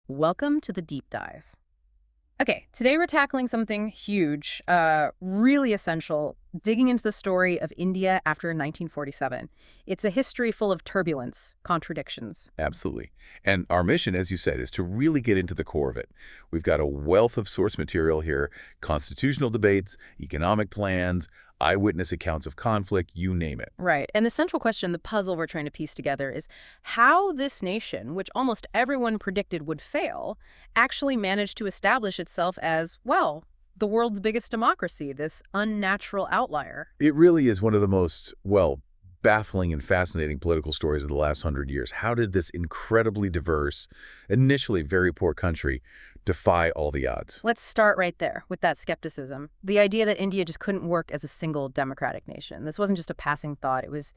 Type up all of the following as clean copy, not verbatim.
Welcome to the deep dive. Okay, today we're tackling something huge, really essential, digging into the story of India after 1947. It's a history full of turbulence, contradictions. Absolutely. And our mission, as you said, is to really get into the core of it. We've got a wealth of source material here, constitutional debates, economic plans, eyewitness accounts of conflict, you name it. Right, and the central question, the puzzle we're trying to piece together is how this nation, which almost everyone predicted would fail, actually managed to establish itself as, well, the world's biggest democracy, this unnatural outlier. It really is one of the most, well, baffling and fascinating political stories of the last 100 years. How did this incredibly diverse, initially very poor country defy all the odds? Let's start right there with that skepticism. The idea that India just couldn't work as a single democratic nation. This wasn't just a passing thought. It was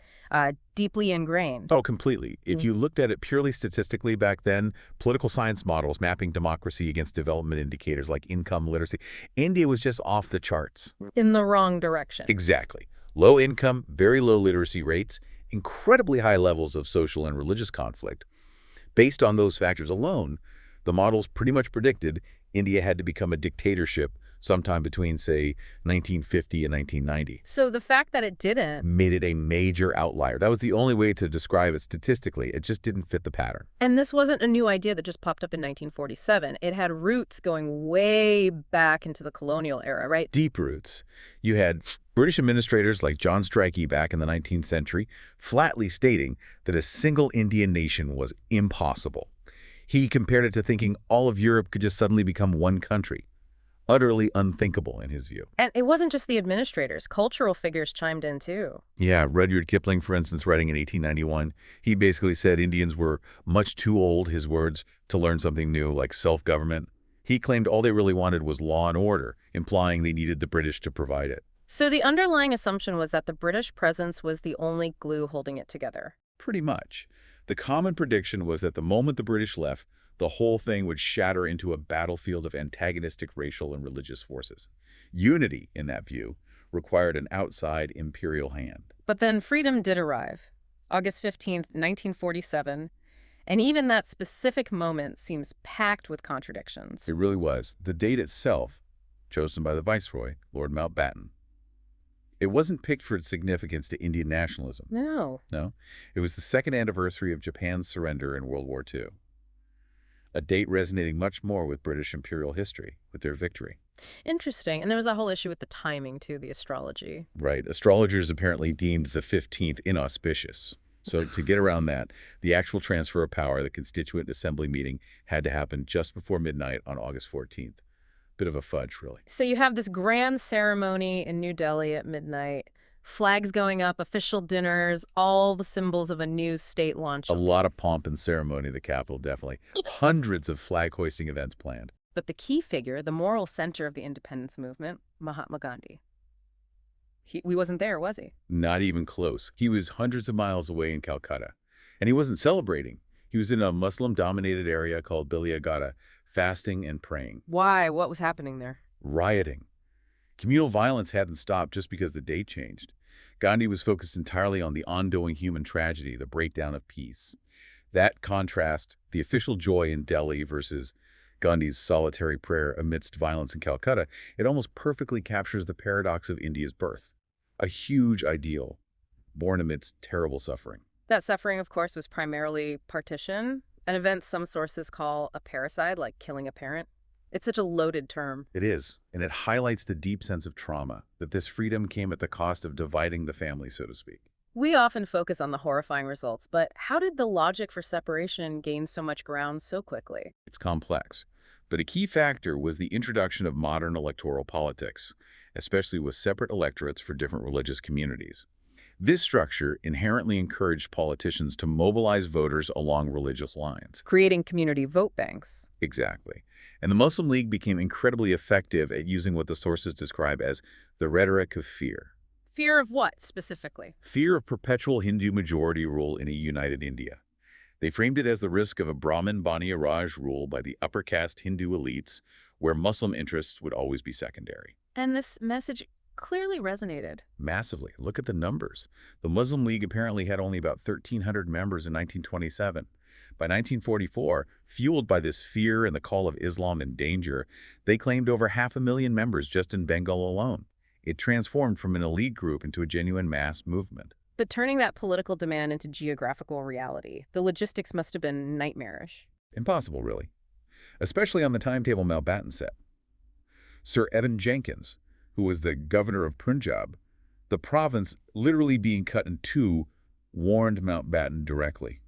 deeply ingrained. Oh, completely. If you looked at it purely statistically back then, political science models mapping democracy against development indicators like income, literacy, India was just off the charts. In the wrong direction. Exactly. Low income, very low literacy rates, incredibly high levels of social and religious conflict. Based on those factors alone, the models pretty much predicted India had to become a dictatorship sometime between, say, 1950 and 1990. So the fact that it didn't. Made it a major outlier. That was the only way to describe it statistically. It just didn't fit the pattern. And this wasn't a new idea that just popped up in 1947. It had roots going way back into the colonial era, right? Deep roots. You had British administrators like John Strachey back in the 19th century flatly stating that a single Indian nation was impossible. He compared it to thinking all of Europe could just suddenly become one country. Utterly unthinkable in his view. And it wasn't just the administrators. Cultural figures chimed in too. Yeah, Rudyard Kipling, for instance, writing in 1891, he basically said Indians were much too old, his words, to learn something new like self-government. He claimed all they really wanted was law and order, implying they needed the British to provide it. So the underlying assumption was that the British presence was the only glue holding it together. Pretty much. The common prediction was that the moment the British left, the whole thing would shatter into a battlefield of antagonistic racial and religious forces. Unity, in that view, required an outside imperial hand. But then freedom did arrive. August 15th, 1947. And even that specific moment seems packed with contradictions. It really was. The date itself, chosen by the Viceroy, Lord Mountbatten. It wasn't picked for its significance to Indian nationalism. No. No. It was the second anniversary of Japan's surrender in World War II. A date resonating much more with British imperial history, with their victory. Interesting. And there was that whole issue with the timing, too, the astrology. Right. Astrologers apparently deemed the 15th inauspicious. So to get around that, the actual transfer of power, the Constituent Assembly meeting, had to happen just before midnight on August 14th. Bit of a fudge, really. So you have this grand ceremony in New Delhi at midnight, flags going up, official dinners, all the symbols of a new state launch. A lot of pomp and ceremony in the capital, definitely. Hundreds of flag-hoisting events planned. But the key figure, the moral center of the independence movement, Mahatma Gandhi. He wasn't there, was he? Not even close. He was hundreds of miles away in Calcutta. And he wasn't celebrating. He was in a Muslim-dominated area called Biliagata, fasting and praying. Why? What was happening there? Rioting. Communal violence hadn't stopped just because the date changed. Gandhi was focused entirely on the ongoing human tragedy, the breakdown of peace. That contrast, the official joy in Delhi versus Gandhi's solitary prayer amidst violence in Calcutta, it almost perfectly captures the paradox of India's birth. A huge ideal, born amidst terrible suffering. That suffering, of course, was primarily partition, an event some sources call a parricide, like killing a parent. It's such a loaded term. It is, and it highlights the deep sense of trauma, that this freedom came at the cost of dividing the family, so to speak. We often focus on the horrifying results, but how did the logic for separation gain so much ground so quickly? It's complex, but a key factor was the introduction of modern electoral politics, especially with separate electorates for different religious communities. This structure inherently encouraged politicians to mobilize voters along religious lines. Creating community vote banks. Exactly. And the Muslim League became incredibly effective at using what the sources describe as the rhetoric of fear. Fear of what, specifically? Fear of perpetual Hindu majority rule in a united India. They framed it as the risk of a Brahmin Bani Raj rule by the upper caste Hindu elites, where Muslim interests would always be secondary. And this message clearly resonated. Massively. Look at the numbers. The Muslim League apparently had only about 1,300 members in 1927. By 1944, Fueled by this fear and the call of Islam and danger, they claimed over 500,000 members just in Bengal alone. It transformed from an elite group into a genuine mass movement. But turning that political demand into geographical reality, the logistics must have been nightmarish. Impossible, really. Especially on the timetable Mountbatten set. Sir Evan Jenkins, who was the governor of Punjab, the province literally being cut in two, warned Mountbatten directly.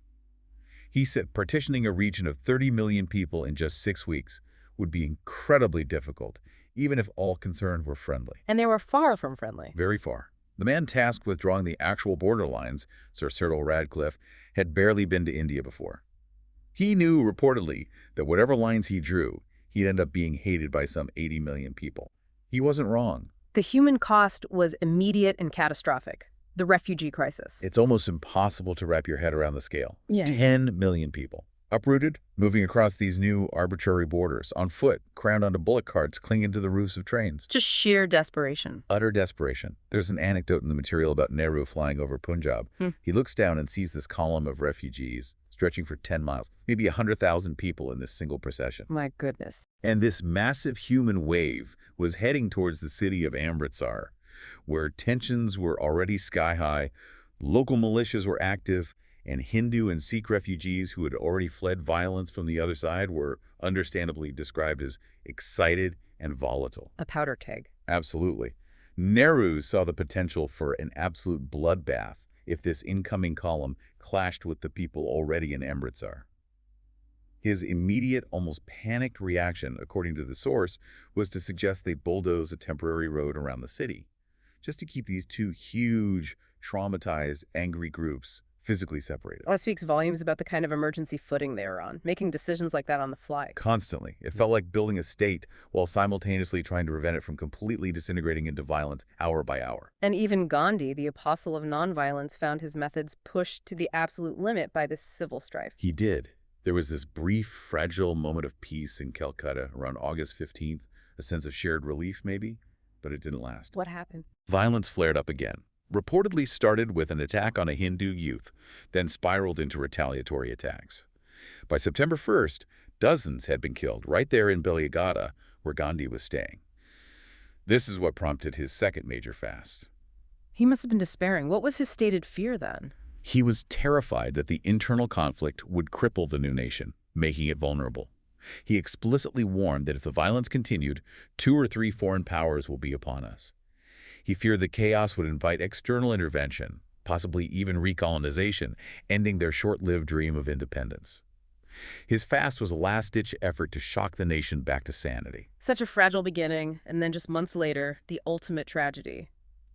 He said partitioning a region of 30 million people in just 6 weeks would be incredibly difficult, even if all concerned were friendly. And they were far from friendly. Very far. The man tasked with drawing the actual border lines, Sir Cyril Radcliffe, had barely been to India before. He knew, reportedly, that whatever lines he drew, he'd end up being hated by some 80 million people. He wasn't wrong. The human cost was immediate and catastrophic. The refugee crisis. It's almost impossible to wrap your head around the scale. Yeah. 10 million people. Uprooted, moving across these new arbitrary borders, on foot, crammed onto bullock carts clinging to the roofs of trains. Just sheer desperation. Utter desperation. There's an anecdote in the material about Nehru flying over Punjab. He looks down and sees this column of refugees stretching for 10 miles, maybe 100,000 people in this single procession. My goodness. And this massive human wave was heading towards the city of Amritsar, where tensions were already sky-high, local militias were active, and Hindu and Sikh refugees who had already fled violence from the other side were understandably described as excited and volatile. A powder keg. Absolutely. Nehru saw the potential for an absolute bloodbath if this incoming column clashed with the people already in Amritsar. His immediate, almost panicked reaction, according to the source, was to suggest they bulldoze a temporary road around the city, just to keep these two huge, traumatized, angry groups physically separated. That speaks volumes about the kind of emergency footing they were on, making decisions like that on the fly. Constantly. It felt like building a state while simultaneously trying to prevent it from completely disintegrating into violence hour by hour. And even Gandhi, the apostle of nonviolence, found his methods pushed to the absolute limit by this civil strife. He did. There was this brief, fragile moment of peace in Calcutta around August 15th, a sense of shared relief maybe, but it didn't last. What happened? Violence flared up again. Reportedly started with an attack on a Hindu youth, then spiraled into retaliatory attacks. By September 1st, dozens had been killed right there in Belagata, where Gandhi was staying. This is what prompted his second major fast. He must have been despairing. What was his stated fear then? He was terrified that the internal conflict would cripple the new nation, making it vulnerable. He explicitly warned that if the violence continued, 2 or 3 foreign powers will be upon us. He feared the chaos would invite external intervention, possibly even recolonization, ending their short-lived dream of independence. His fast was a last-ditch effort to shock the nation back to sanity. Such a fragile beginning, and then just months later, the ultimate tragedy,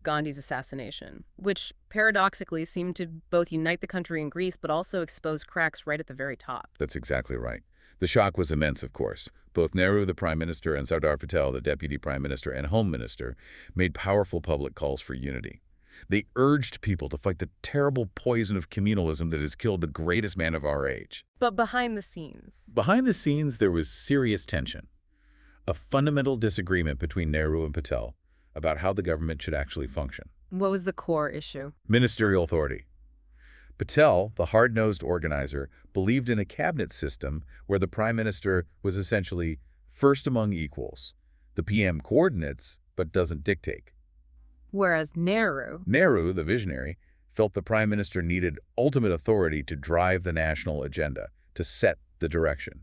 Gandhi's assassination, which paradoxically seemed to both unite the country in Greece but also expose cracks right at the very top. That's exactly right. The shock was immense, of course. Both Nehru, the prime minister, and Sardar Patel, the deputy prime minister and home minister, made powerful public calls for unity. They urged people to fight the terrible poison of communalism that has killed the greatest man of our age. But behind the scenes? Behind the scenes, there was serious tension. A fundamental disagreement between Nehru and Patel about how the government should actually function. What was the core issue? Ministerial authority. Patel, the hard-nosed organizer, believed in a cabinet system where the prime minister was essentially first among equals. The PM coordinates, but doesn't dictate. Whereas Nehru, the visionary, felt the prime minister needed ultimate authority to drive the national agenda, to set the direction.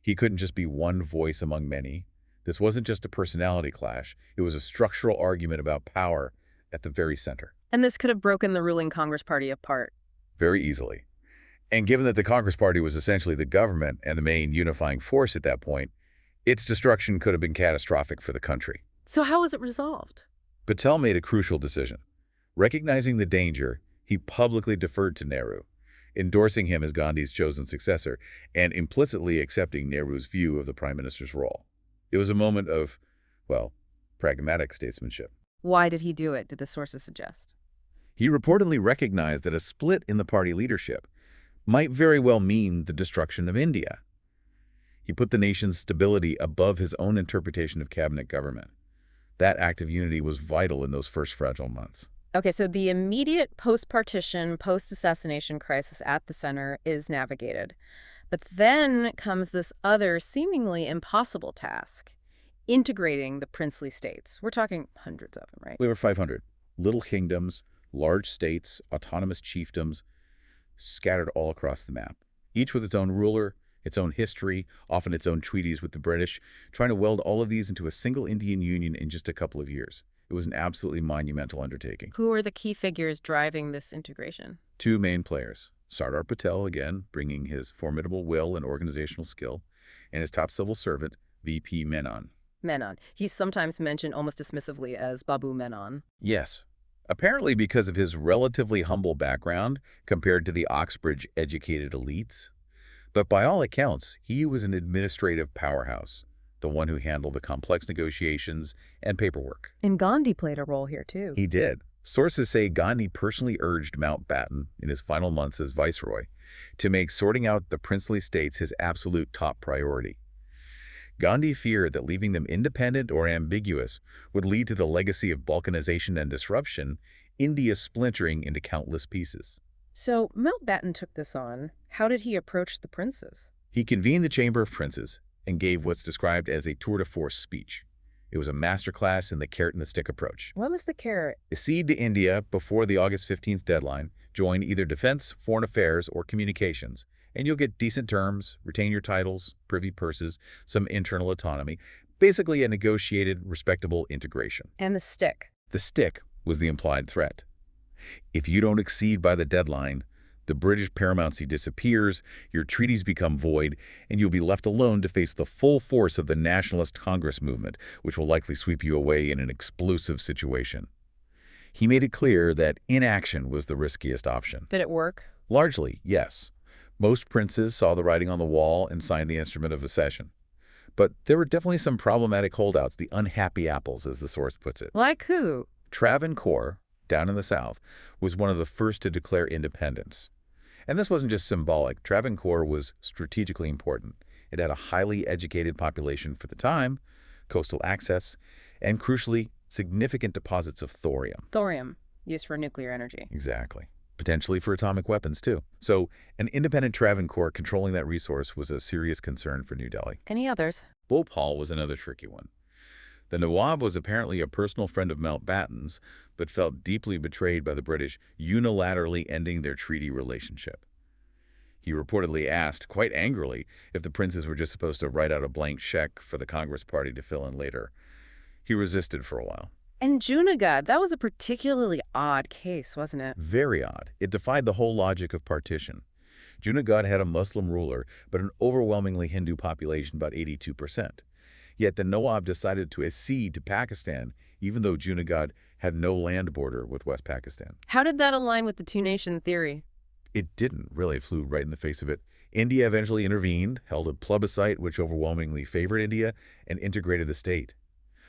He couldn't just be one voice among many. This wasn't just a personality clash. It was a structural argument about power at the very center. And this could have broken the ruling Congress Party apart. Very easily. And given that the Congress Party was essentially the government and the main unifying force at that point, its destruction could have been catastrophic for the country. So how was it resolved? Patel made a crucial decision. Recognizing the danger, he publicly deferred to Nehru, endorsing him as Gandhi's chosen successor and implicitly accepting Nehru's view of the prime minister's role. It was a moment of, well, pragmatic statesmanship. Why did he do it, did the sources suggest? He reportedly recognized that a split in the party leadership might very well mean the destruction of India. He put the nation's stability above his own interpretation of cabinet government. That act of unity was vital in those first fragile months. Okay, so the immediate post-partition, post-assassination crisis at the center is navigated. But then comes this other seemingly impossible task, integrating the princely states. We're talking hundreds of them, right? Over 500. Little kingdoms, large states, autonomous chiefdoms, scattered all across the map. Each with its own ruler, its own history, often its own treaties with the British, trying to weld all of these into a single Indian Union in just a couple of years. It was an absolutely monumental undertaking. Who are the key figures driving this integration? Two main players. Sardar Patel, again, bringing his formidable will and organizational skill, and his top civil servant, VP Menon. Menon. He's sometimes mentioned almost dismissively as Babu Menon. Yes. Apparently because of his relatively humble background compared to the Oxbridge-educated elites. But by all accounts, he was an administrative powerhouse, the one who handled the complex negotiations and paperwork. And Gandhi played a role here, too. He did. Sources say Gandhi personally urged Mountbatten, in his final months as viceroy, to make sorting out the princely states his absolute top priority. Gandhi feared that leaving them independent or ambiguous would lead to the legacy of balkanization and disruption, India splintering into countless pieces. So Mountbatten took this on. How did he approach the princes? He convened the Chamber of Princes and gave what's described as a tour de force speech. It was a masterclass in the carrot-and-the-stick approach. What was the carrot? Accede to India before the August 15th deadline, join either defense, foreign affairs, or communications, and you'll get decent terms, retain your titles, privy purses, some internal autonomy, basically a negotiated, respectable integration. And the stick. The stick was the implied threat. If you don't accede by the deadline, the British paramountcy disappears, your treaties become void, and you'll be left alone to face the full force of the Nationalist Congress movement, which will likely sweep you away in an explosive situation. He made it clear that inaction was the riskiest option. Did it work? Largely, yes. Most princes saw the writing on the wall and signed the instrument of accession. But there were definitely some problematic holdouts, the unhappy apples, as the source puts it. Like who? Travancore, down in the south, was one of the first to declare independence. And this wasn't just symbolic. Travancore was strategically important. It had a highly educated population for the time, coastal access, and crucially, significant deposits of thorium. Thorium, used for nuclear energy. Exactly. Potentially for atomic weapons, too. So an independent Travancore controlling that resource was a serious concern for New Delhi. Any others? Bhopal was another tricky one. The Nawab was apparently a personal friend of Mountbatten's, but felt deeply betrayed by the British, unilaterally ending their treaty relationship. He reportedly asked, quite angrily, if the princes were just supposed to write out a blank check for the Congress Party to fill in later. He resisted for a while. And Junagadh, that was a particularly odd case, wasn't it? Very odd. It defied the whole logic of partition. Junagadh had a Muslim ruler, but an overwhelmingly Hindu population, about 82%. Yet the Nawab decided to accede to Pakistan, even though Junagadh had no land border with West Pakistan. How did that align with the two-nation theory? It didn't, really. It flew right in the face of it. India eventually intervened, held a plebiscite which overwhelmingly favored India, and integrated the state.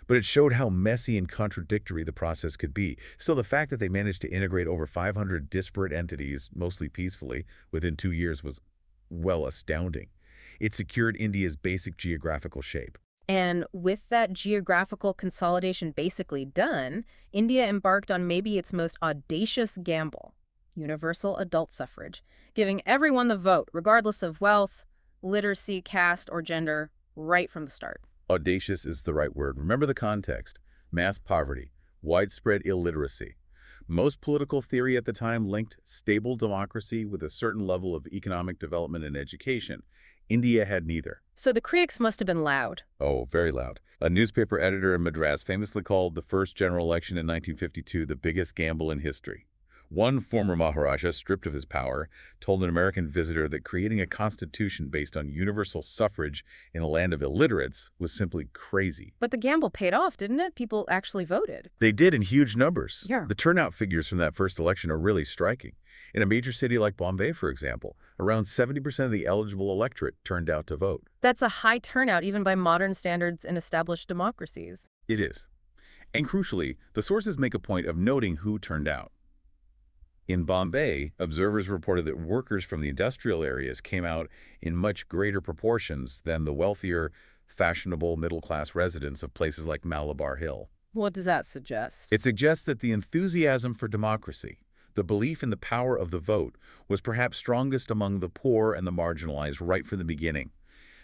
But it showed how messy and contradictory the process could be. Still, the fact that they managed to integrate over 500 disparate entities, mostly peacefully, within 2 years was, well, astounding. It secured India's basic geographical shape. And with that geographical consolidation basically done, India embarked on maybe its most audacious gamble, universal adult suffrage, giving everyone the vote, regardless of wealth, literacy, caste, or gender, right from the start. Audacious is the right word. Remember the context. Mass poverty, widespread illiteracy. Most political theory at the time linked stable democracy with a certain level of economic development and education. India had neither. So the critics must have been loud. Oh, very loud. A newspaper editor in Madras famously called the first general election in 1952 the biggest gamble in history. One former Maharaja, stripped of his power, told an American visitor that creating a constitution based on universal suffrage in a land of illiterates was simply crazy. But the gamble paid off, didn't it? People actually voted. They did, in huge numbers. Yeah. The turnout figures from that first election are really striking. In a major city like Bombay, for example, around 70% of the eligible electorate turned out to vote. That's a high turnout even by modern standards in established democracies. It is. And crucially, the sources make a point of noting who turned out. In Bombay, observers reported that workers from the industrial areas came out in much greater proportions than the wealthier, fashionable middle-class residents of places like Malabar Hill. What does that suggest? It suggests that the enthusiasm for democracy, The belief in the power of the vote was perhaps strongest among the poor and the marginalized right from the beginning.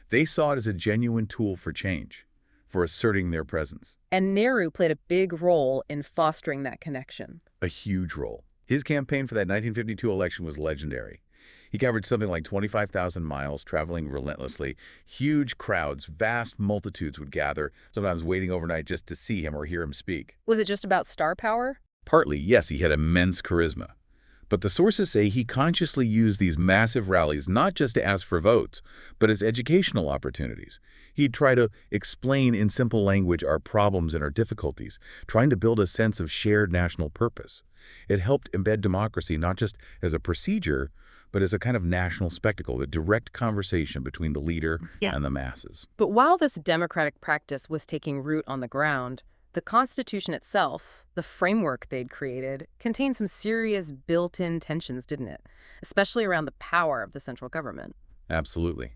They saw it as a genuine tool for change, for asserting their presence. And Nehru played a big role in fostering that connection. A huge role. His campaign for that 1952 election was legendary. He covered something like 25,000 miles, traveling relentlessly. Huge crowds, vast multitudes would gather, sometimes waiting overnight just to see him or hear him speak. Was it just about star power? Partly, yes, he had immense charisma. But the sources say he consciously used these massive rallies not just to ask for votes, but as educational opportunities. He'd try to explain in simple language our problems and our difficulties, trying to build a sense of shared national purpose. It helped embed democracy not just as a procedure, but as a kind of national spectacle, a direct conversation between the leader and the masses. But while this democratic practice was taking root on the ground, the Constitution itself, the framework they'd created, contained some serious built-in tensions, didn't it? Especially around the power of the central government. Absolutely.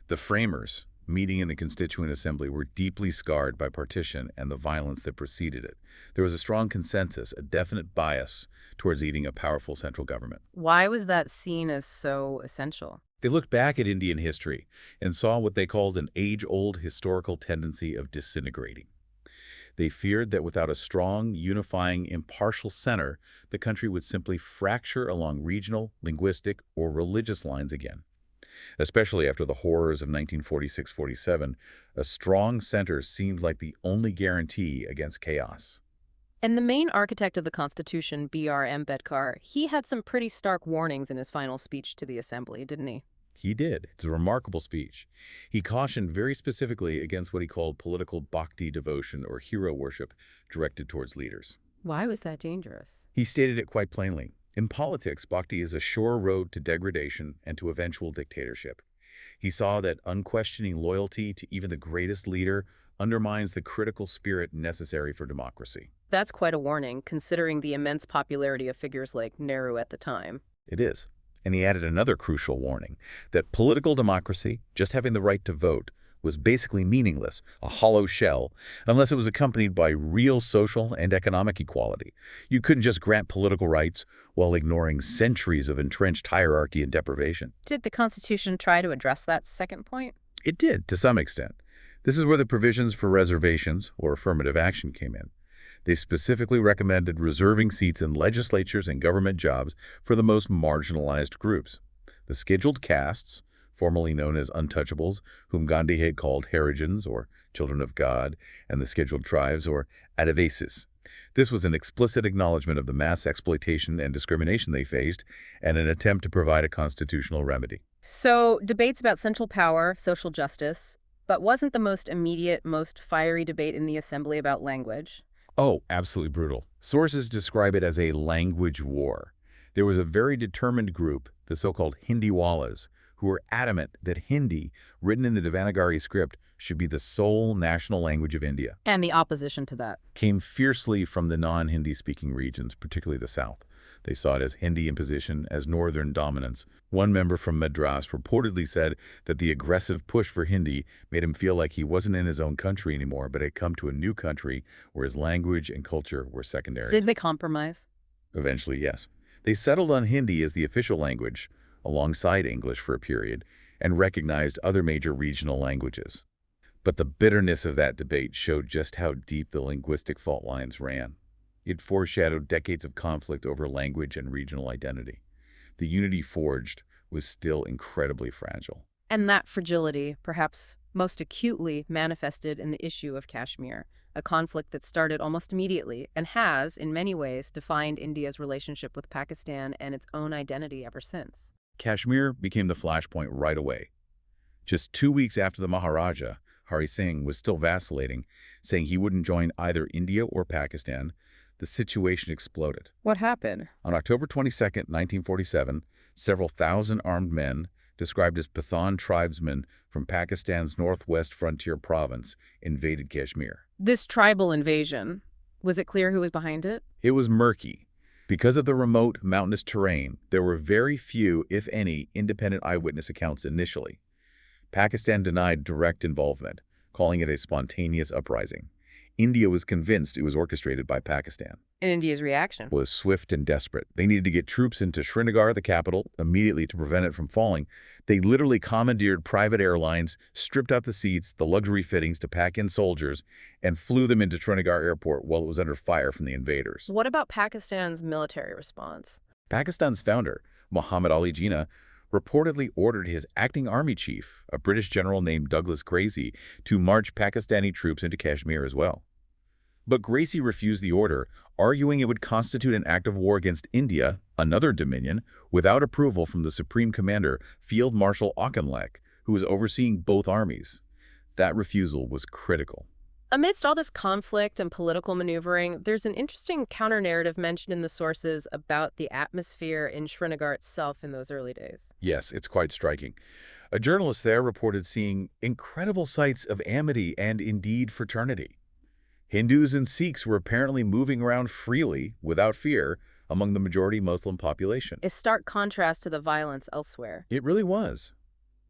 The framers, meeting in the Constituent Assembly, were deeply scarred by partition and the violence that preceded it. There was a strong consensus, a definite bias towards leading a powerful central government. Why was that seen as so essential? They looked back at Indian history and saw what they called an age-old historical tendency of disintegrating. They feared that without a strong, unifying, impartial center, the country would simply fracture along regional, linguistic, or religious lines again. Especially after the horrors of 1946-47, a strong center seemed like the only guarantee against chaos. And the main architect of the Constitution, B.R. Ambedkar, he had some pretty stark warnings in his final speech to the Assembly, didn't he? He did. It's a remarkable speech. He cautioned very specifically against what he called political bhakti devotion or hero worship directed towards leaders. Why was that dangerous? He stated it quite plainly. In politics, bhakti is a sure road to degradation and to eventual dictatorship. He saw that unquestioning loyalty to even the greatest leader undermines the critical spirit necessary for democracy. That's quite a warning, considering the immense popularity of figures like Nehru at the time. It is. And he added another crucial warning, that political democracy, just having the right to vote, was basically meaningless, a hollow shell, unless it was accompanied by real social and economic equality. You couldn't just grant political rights while ignoring centuries of entrenched hierarchy and deprivation. Did the Constitution try to address that second point? It did, to some extent. This is where the provisions for reservations, or affirmative action, came in. They specifically recommended reserving seats in legislatures and government jobs for the most marginalized groups. The scheduled castes, formerly known as untouchables, whom Gandhi had called Harijans, or children of God, and the scheduled tribes, or Adivasis. This was an explicit acknowledgement of the mass exploitation and discrimination they faced, and an attempt to provide a constitutional remedy. So, debates about central power, social justice, but wasn't the most immediate, most fiery debate in the Assembly about language? Oh, absolutely brutal. Sources describe it as a language war. There was a very determined group, the so-called Hindiwalas, who were adamant that Hindi, written in the Devanagari script, should be the sole national language of India. And the opposition to that Came fiercely from the non-Hindi-speaking regions, particularly the South. They saw it as Hindi imposition, as northern dominance. One member from Madras reportedly said that the aggressive push for Hindi made him feel like he wasn't in his own country anymore, but had come to a new country where his language and culture were secondary. Did they compromise? Eventually, yes. They settled on Hindi as the official language, alongside English for a period, and recognized other major regional languages. But the bitterness of that debate showed just how deep the linguistic fault lines ran. It foreshadowed decades of conflict over language and regional identity. The unity forged was still incredibly fragile. And that fragility, perhaps most acutely manifested in the issue of Kashmir, a conflict that started almost immediately and has, in many ways, defined India's relationship with Pakistan and its own identity ever since. Kashmir became the flashpoint right away. Just 2 weeks after the Maharaja, Hari Singh, was still vacillating, saying he wouldn't join either India or Pakistan, the situation exploded. What happened? On October 22, 1947, several thousand armed men, described as Pathan tribesmen from Pakistan's northwest frontier province, invaded Kashmir. This tribal invasion, was it clear who was behind it? It was murky. Because of the remote, mountainous terrain, there were very few, if any, independent eyewitness accounts initially. Pakistan denied direct involvement, calling it a spontaneous uprising. India was convinced it was orchestrated by Pakistan. In India's reaction. Was swift and desperate. They needed to get troops into Srinagar, the capital, immediately to prevent it from falling. They literally commandeered private airlines, stripped out the seats, the luxury fittings to pack in soldiers, and flew them into Srinagar airport while it was under fire from the invaders. What about Pakistan's military response? Pakistan's founder, Muhammad Ali Jinnah, reportedly ordered his acting army chief, a British general named Douglas Gracey, to march Pakistani troops into Kashmir as well. But Gracey refused the order, arguing it would constitute an act of war against India, another dominion, without approval from the Supreme Commander, Field Marshal Auchinleck, who was overseeing both armies. That refusal was critical. Amidst all this conflict and political maneuvering, there's an interesting counter-narrative mentioned in the sources about the atmosphere in Srinagar itself in those early days. Yes, it's quite striking. A journalist there reported seeing incredible sights of amity and indeed fraternity. Hindus and Sikhs were apparently moving around freely, without fear, among the majority Muslim population. A stark contrast to the violence elsewhere. It really was.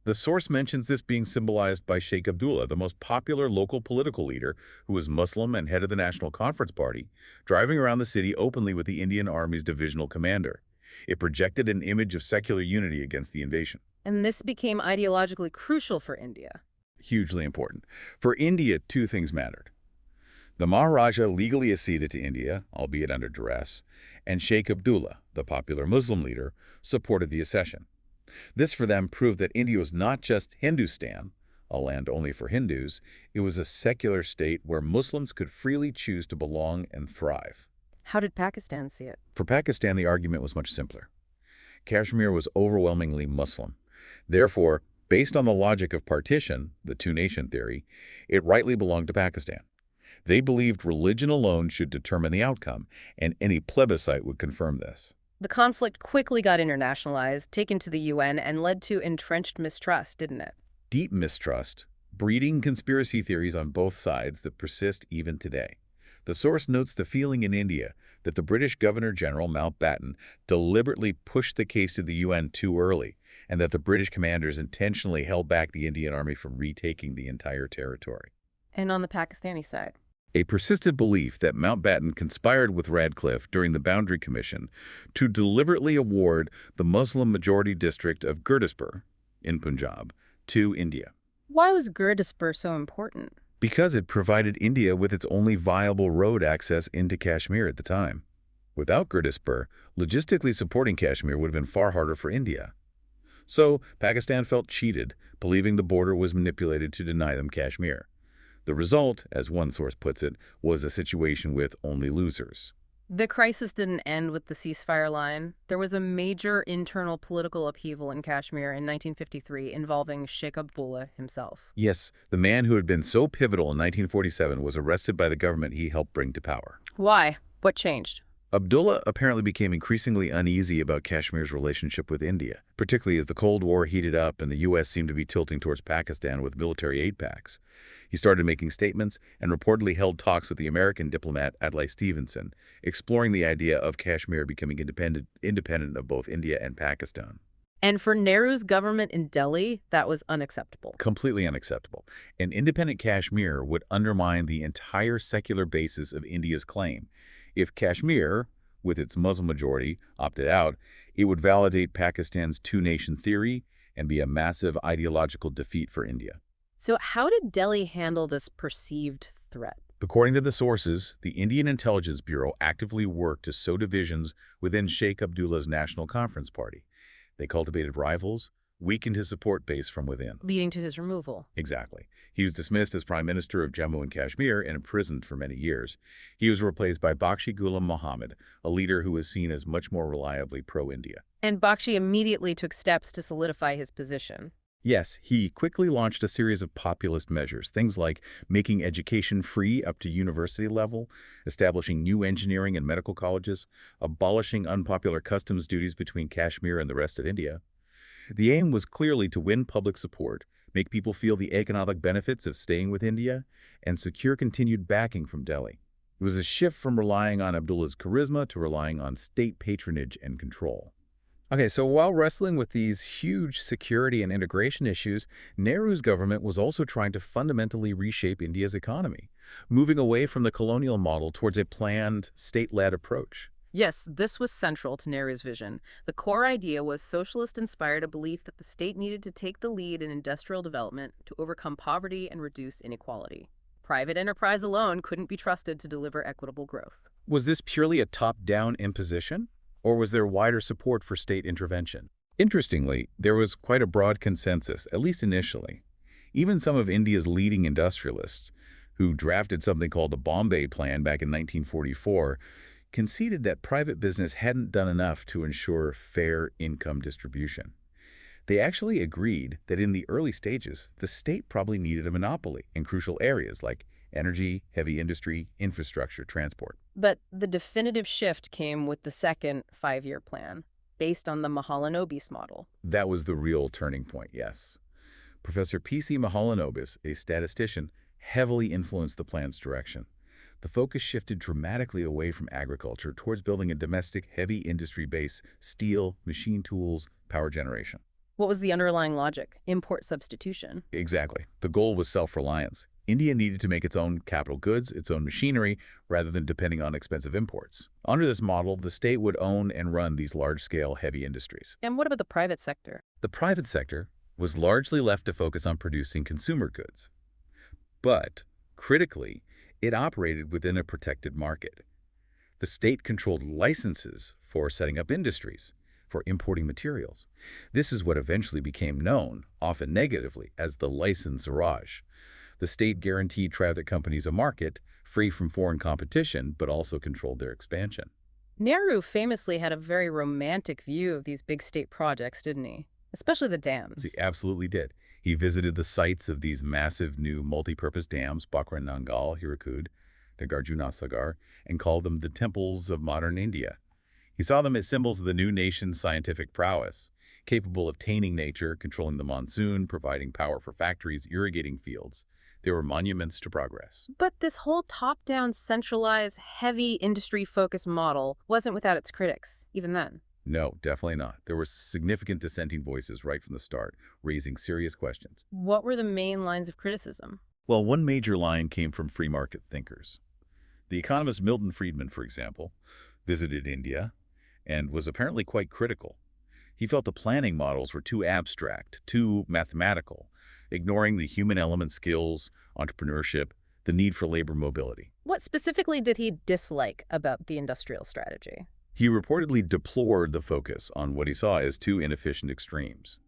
The source mentions this being symbolized by Sheikh Abdullah, the most popular local political leader who was Muslim and head of the National Conference Party, driving around the city openly with the Indian Army's divisional commander. It projected an image of secular unity against the invasion. And this became ideologically crucial for India. Hugely important. For India, two things mattered. The Maharaja legally acceded to India, albeit under duress, and Sheikh Abdullah, the popular Muslim leader, supported the accession. This for them proved that India was not just Hindustan, a land only for Hindus. It was a secular state where Muslims could freely choose to belong and thrive. How did Pakistan see it? For Pakistan, the argument was much simpler. Kashmir was overwhelmingly Muslim. Therefore, based on the logic of partition, the two-nation theory, it rightly belonged to Pakistan. They believed religion alone should determine the outcome, and any plebiscite would confirm this. The conflict quickly got internationalized, taken to the UN, and led to entrenched mistrust, didn't it? Deep mistrust, breeding conspiracy theories on both sides that persist even today. The source notes the feeling in India that the British Governor-General Mountbatten deliberately pushed the case to the UN too early, and that the British commanders intentionally held back the Indian Army from retaking the entire territory. And on the Pakistani side? A persistent belief that Mountbatten conspired with Radcliffe during the Boundary Commission to deliberately award the Muslim-majority district of Gurdaspur, in Punjab, to India. Why was Gurdaspur so important? Because it provided India with its only viable road access into Kashmir at the time. Without Gurdaspur, logistically supporting Kashmir would have been far harder for India. So, Pakistan felt cheated, believing the border was manipulated to deny them Kashmir. The result, as one source puts it, was a situation with only losers. The crisis didn't end with the ceasefire line. There was a major internal political upheaval in Kashmir in 1953 involving Sheikh Abdullah himself. Yes, the man who had been so pivotal in 1947 was arrested by the government he helped bring to power. Why? What changed? Abdullah apparently became increasingly uneasy about Kashmir's relationship with India, particularly as the Cold War heated up and the U.S. seemed to be tilting towards Pakistan with military aid pacts. He started making statements and reportedly held talks with the American diplomat Adlai Stevenson, exploring the idea of Kashmir becoming independent of both India and Pakistan. And for Nehru's government in Delhi, that was unacceptable. Completely unacceptable. An independent Kashmir would undermine the entire secular basis of India's claim. If Kashmir, with its Muslim majority, opted out, it would validate Pakistan's two-nation theory and be a massive ideological defeat for India. So how did Delhi handle this perceived threat? According to the sources, the Indian Intelligence Bureau actively worked to sow divisions within Sheikh Abdullah's National Conference Party. They cultivated rivals, weakened his support base from within. Leading to his removal. Exactly. He was dismissed as Prime Minister of Jammu and Kashmir and imprisoned for many years. He was replaced by Bakshi Ghulam Muhammad, a leader who was seen as much more reliably pro-India. And Bakshi immediately took steps to solidify his position. Yes, he quickly launched a series of populist measures, things like making education free up to university level, establishing new engineering and medical colleges, abolishing unpopular customs duties between Kashmir and the rest of India. The aim was clearly to win public support, make people feel the economic benefits of staying with India, and secure continued backing from Delhi. It was a shift from relying on Abdullah's charisma to relying on state patronage and control. Okay, so while wrestling with these huge security and integration issues, Nehru's government was also trying to fundamentally reshape India's economy, moving away from the colonial model towards a planned, state-led approach. Yes, this was central to Nehru's vision. The core idea was socialist-inspired, a belief that the state needed to take the lead in industrial development to overcome poverty and reduce inequality. Private enterprise alone couldn't be trusted to deliver equitable growth. Was this purely a top-down imposition, or was there wider support for state intervention? Interestingly, there was quite a broad consensus, at least initially. Even some of India's leading industrialists, who drafted something called the Bombay Plan back in 1944, conceded that private business hadn't done enough to ensure fair income distribution. They actually agreed that in the early stages, the state probably needed a monopoly in crucial areas like energy, heavy industry, infrastructure, transport. But the definitive shift came with the second five-year plan, based on the Mahalanobis model. That was the real turning point, yes. Professor P.C. Mahalanobis, a statistician, heavily influenced the plan's direction. The focus shifted dramatically away from agriculture towards building a domestic heavy industry base: steel, machine tools, power generation. What was the underlying logic? Import substitution. Exactly. The goal was self-reliance. India needed to make its own capital goods, its own machinery, rather than depending on expensive imports. Under this model, the state would own and run these large-scale heavy industries. And what about the private sector? The private sector was largely left to focus on producing consumer goods. But, critically, it operated within a protected market. The state controlled licenses for setting up industries, for importing materials. This is what eventually became known, often negatively, as the license raj. The state guaranteed private companies a market, free from foreign competition, but also controlled their expansion. Nehru famously had a very romantic view of these big state projects, didn't he? Especially the dams. He absolutely did. He visited the sites of these massive new multi-purpose dams, Bakra Nangal, Hirakud, Nagarjunasagar, and called them the temples of modern India. He saw them as symbols of the new nation's scientific prowess, capable of taming nature, controlling the monsoon, providing power for factories, irrigating fields. They were monuments to progress. But this whole top-down, centralized, heavy industry-focused model wasn't without its critics, even then. No, definitely not. There were significant dissenting voices right from the start, raising serious questions. What were the main lines of criticism? Well, one major line came from free market thinkers. The economist Milton Friedman, for example, visited India and was apparently quite critical. He felt the planning models were too abstract, too mathematical, ignoring the human element, skills, entrepreneurship, the need for labor mobility. What specifically did he dislike about the industrial strategy? He reportedly deplored the focus on what he saw as two inefficient extremes: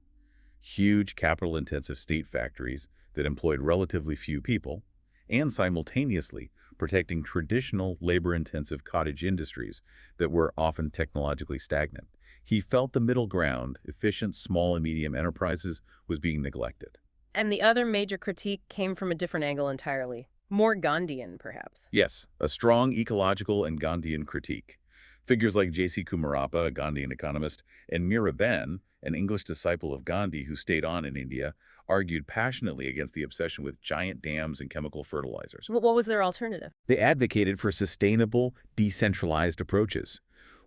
huge capital-intensive state factories that employed relatively few people, and simultaneously protecting traditional labor-intensive cottage industries that were often technologically stagnant. He felt the middle ground, efficient small and medium enterprises, was being neglected. And the other major critique came from a different angle entirely. More Gandhian, perhaps. Yes, a strong ecological and Gandhian critique. Figures like J.C. Kumarappa, a Gandhian economist, and Miraben, an English disciple of Gandhi who stayed on in India, argued passionately against the obsession with giant dams and chemical fertilizers. What was their alternative? They advocated for sustainable, decentralized approaches.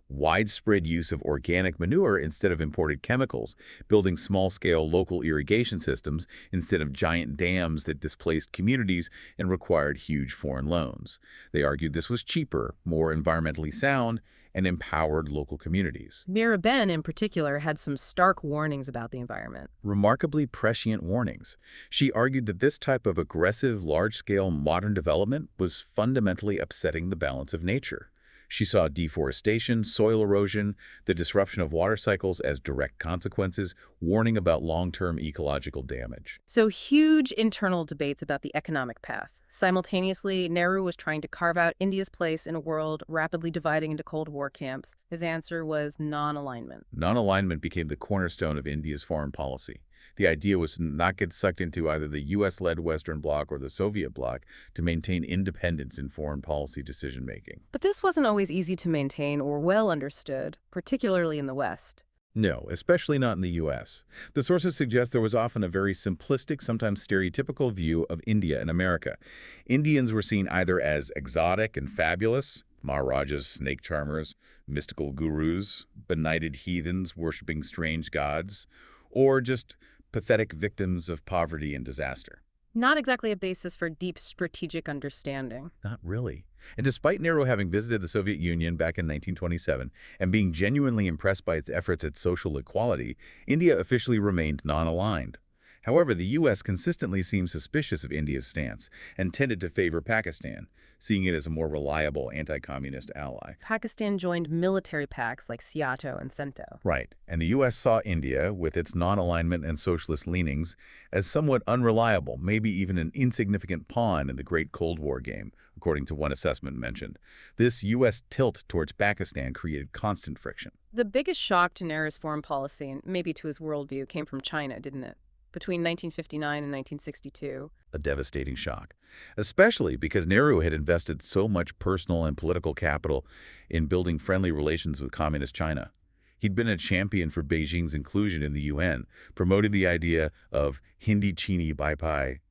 Widespread use of organic manure instead of imported chemicals, building small-scale local irrigation systems instead of giant dams that displaced communities and required huge foreign loans. They argued this was cheaper, more environmentally sound, and empowered local communities. Miraben, in particular, had some stark warnings about the environment. Remarkably prescient warnings. She argued that this type of aggressive, large-scale modern development was fundamentally upsetting the balance of nature. She saw deforestation, soil erosion, the disruption of water cycles as direct consequences, warning about long-term ecological damage. So huge internal debates about the economic path. Simultaneously, Nehru was trying to carve out India's place in a world rapidly dividing into Cold War camps. His answer was non-alignment. Non-alignment became the cornerstone of India's foreign policy. The idea was to not get sucked into either the U.S.-led Western Bloc or the Soviet Bloc, to maintain independence in foreign policy decision-making. But this wasn't always easy to maintain or well understood, particularly in the West. No, especially not in the U.S. The sources suggest there was often a very simplistic, sometimes stereotypical view of India and America. Indians were seen either as exotic and fabulous, Maharajas, snake charmers, mystical gurus, benighted heathens worshipping strange gods, or just pathetic victims of poverty and disaster. Not exactly a basis for deep strategic understanding. Not really. And despite Nehru having visited the Soviet Union back in 1927 and being genuinely impressed by its efforts at social equality, India officially remained non-aligned. However, the U.S. consistently seemed suspicious of India's stance and tended to favor Pakistan, seeing it as a more reliable anti-communist ally. Pakistan joined military pacts like SEATO and CENTO. Right, and the U.S. saw India, with its non-alignment and socialist leanings, as somewhat unreliable, maybe even an insignificant pawn in the Great Cold War game, according to one assessment mentioned. This U.S. tilt towards Pakistan created constant friction. The biggest shock to Nehru's foreign policy, and maybe to his worldview, came from China, didn't it? Between 1959 and 1962. A devastating shock, especially because Nehru had invested so much personal and political capital in building friendly relations with Communist China. He'd been a champion for Beijing's inclusion in the UN, promoting the idea of Hindi Chini Bai Pai,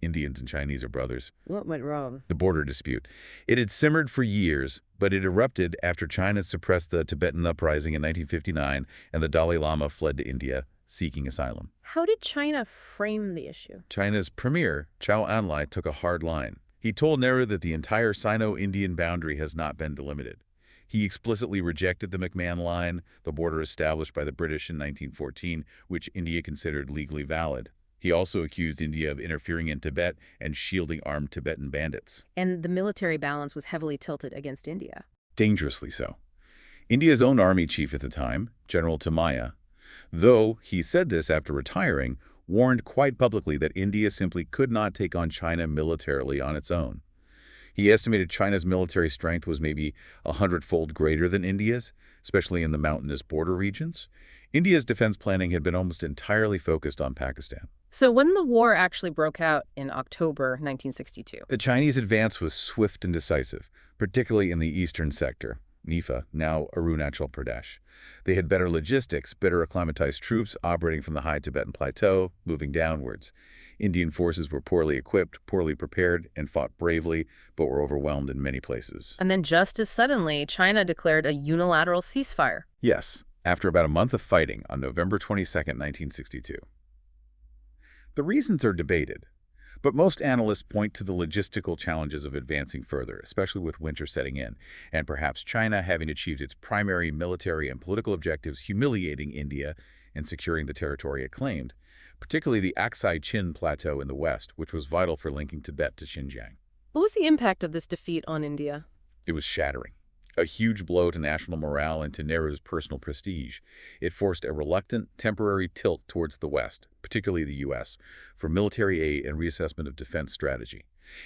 Indians and Chinese are brothers. What went wrong? The border dispute. It had simmered for years, but it erupted after China suppressed the Tibetan uprising in 1959 and the Dalai Lama fled to India, seeking asylum. How did China frame the issue? China's premier, Chow Enlai, took a hard line. He told Nehru that the entire Sino-Indian boundary has not been delimited. He explicitly rejected the McMahon Line, the border established by the British in 1914, which India considered legally valid. He also accused India of interfering in Tibet and shielding armed Tibetan bandits. And the military balance was heavily tilted against India. Dangerously so. India's own army chief at the time, General Timaya, though he said this after retiring, warned quite publicly that India simply could not take on China militarily on its own. He estimated China's military strength was maybe 100-fold greater than India's, especially in the mountainous border regions. India's defense planning had been almost entirely focused on Pakistan. So when the war actually broke out in October 1962, The Chinese advance was swift and decisive, particularly in the eastern sector, NIFA, now Arunachal Pradesh. They had better logistics, better acclimatized troops operating from the high Tibetan plateau, moving downwards. Indian forces were poorly equipped, poorly prepared, and fought bravely, but were overwhelmed in many places. and then just as suddenly, China declared a unilateral ceasefire. Yes, after about a month of fighting on November 22, 1962. The reasons are debated, but most analysts point to the logistical challenges of advancing further, especially with winter setting in, and perhaps China having achieved its primary military and political objectives, humiliating India and securing the territory it claimed, particularly the Aksai Chin Plateau in the west, which was vital for linking Tibet to Xinjiang. What was the impact of this defeat on India? It was shattering. A huge blow to national morale and to Nehru's personal prestige. It forced a reluctant, temporary tilt towards the West, particularly the U.S., for military aid and reassessment of defense strategy.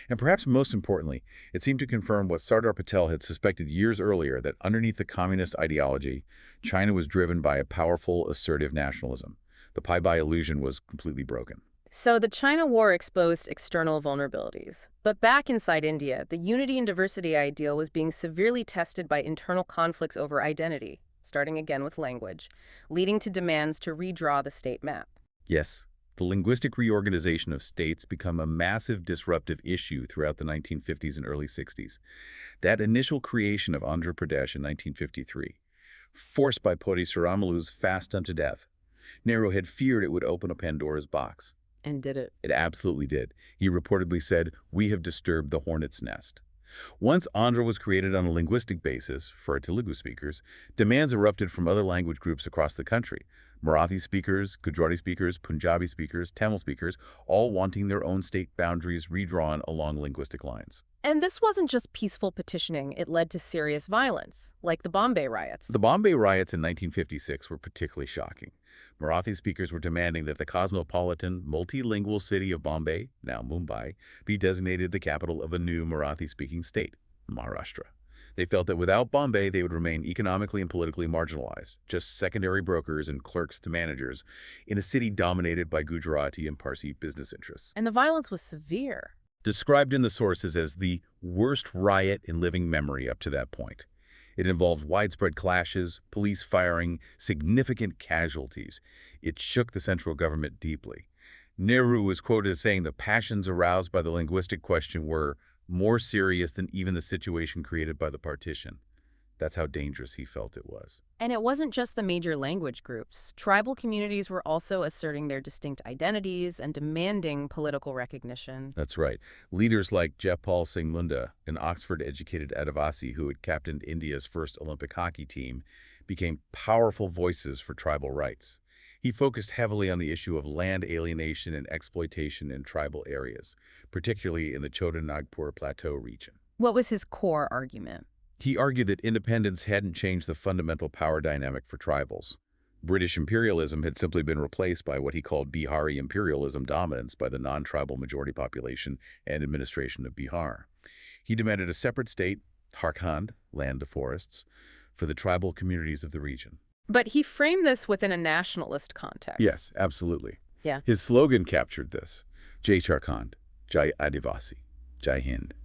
And perhaps most importantly, it seemed to confirm what Sardar Patel had suspected years earlier, that underneath the communist ideology, China was driven by a powerful, assertive nationalism. The Pai-Bai illusion was completely broken. So the China War exposed external vulnerabilities. But back inside India, the unity and diversity ideal was being severely tested by internal conflicts over identity, starting again with language, leading to demands to redraw the state map. Yes, the linguistic reorganization of states became a massive disruptive issue throughout the 1950s and early 60s. That initial creation of Andhra Pradesh in 1953, forced by Pottisaramalu's fast unto death, Nehru had feared it would open a Pandora's box. And did it? It absolutely did. He reportedly said, "We have disturbed the hornet's nest." Once Andhra was created on a linguistic basis for Telugu speakers, demands erupted from other language groups across the country. Marathi speakers, Gujarati speakers, Punjabi speakers, Tamil speakers, all wanting their own state boundaries redrawn along linguistic lines. And this wasn't just peaceful petitioning. It led to serious violence, like the Bombay riots. The Bombay riots in 1956 were particularly shocking. Marathi speakers were demanding that the cosmopolitan, multilingual city of Bombay, now Mumbai, be designated the capital of a new Marathi-speaking state, Maharashtra. They felt that without Bombay, they would remain economically and politically marginalized, just secondary brokers and clerks to managers, in a city dominated by Gujarati and Parsi business interests. And the violence was severe. Described in the sources as the worst riot in living memory up to that point. It involved widespread clashes, police firing, significant casualties. It shook the central government deeply. Nehru was quoted as saying the passions aroused by the linguistic question were, more serious than even the situation created by the partition. That's how dangerous he felt it was. And it wasn't just the major language groups. Tribal communities were also asserting their distinct identities and demanding political recognition. That's right. Leaders like Jaipal Singh Munda, an Oxford-educated Adivasi who had captained India's first Olympic hockey team, became powerful voices for tribal rights. He focused heavily on the issue of land alienation and exploitation in tribal areas, particularly in the Chotanagpur Plateau region. What was his core argument? He argued that independence hadn't changed the fundamental power dynamic for tribals. British imperialism had simply been replaced by what he called Bihari imperialism dominance by the non-tribal majority population and administration of Bihar. He demanded a separate state, Jharkhand, land to forests, for the tribal communities of the region. But he framed this within a nationalist context. Yes, absolutely. Yeah. His slogan captured this: Jai Jharkhand, Jai Adivasi, Jai Hind.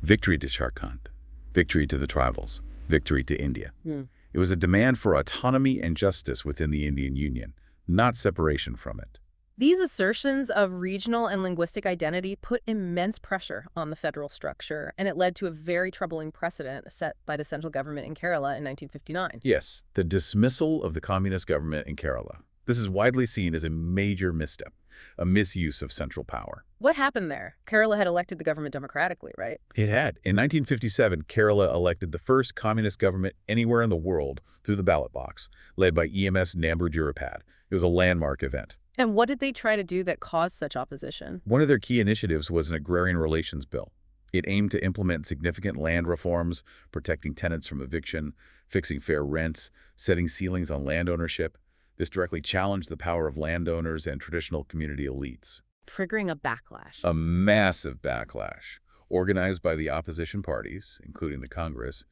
Victory to Jharkhand. Victory to the tribals, victory to India. It was a demand for autonomy and justice within the Indian Union, not separation from it. These assertions of regional and linguistic identity put immense pressure on the federal structure, and it led to a very troubling precedent set by the central government in Kerala in 1959. Yes, the dismissal of the communist government in Kerala. This is widely seen as a major misstep, a misuse of central power. What happened there? Kerala had elected the government democratically, right? It had. In 1957, Kerala elected the first communist government anywhere in the world through the ballot box, led by EMS Namboodiripad. It was a landmark event. And what did they try to do that caused such opposition? One of their key initiatives was an agrarian relations bill. It aimed to implement significant land reforms, protecting tenants from eviction, fixing fair rents, setting ceilings on land ownership. This directly challenged the power of landowners and traditional community elites. Triggering a backlash. A massive backlash, organized by the opposition parties, including the Congress,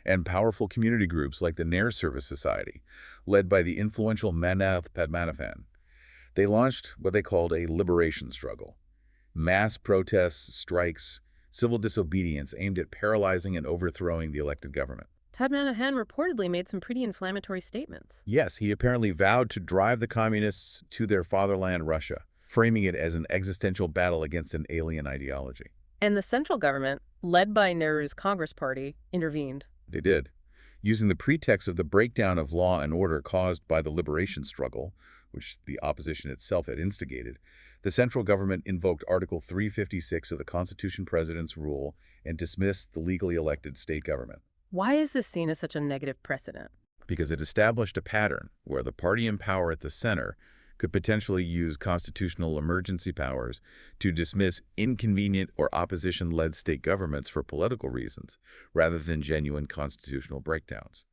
and powerful community groups like the Nehru Service Society, led by the influential Manath Padmanabhan. They launched what they called a liberation struggle. Mass protests, strikes, civil disobedience aimed at paralyzing and overthrowing the elected government. Padmanabhan reportedly made some pretty inflammatory statements. Yes, he apparently vowed to drive the communists to their fatherland, Russia, framing it as an existential battle against an alien ideology. And the central government, led by Nehru's Congress Party, intervened. They did. Using the pretext of the breakdown of law and order caused by the liberation struggle, which the opposition itself had instigated, the central government invoked Article 356 of the Constitution President's Rule and dismissed the legally elected state government. Why is this seen as such a negative precedent? Because it established a pattern where the party in power at the center could potentially use constitutional emergency powers to dismiss inconvenient or opposition-led state governments for political reasons, rather than genuine constitutional breakdowns.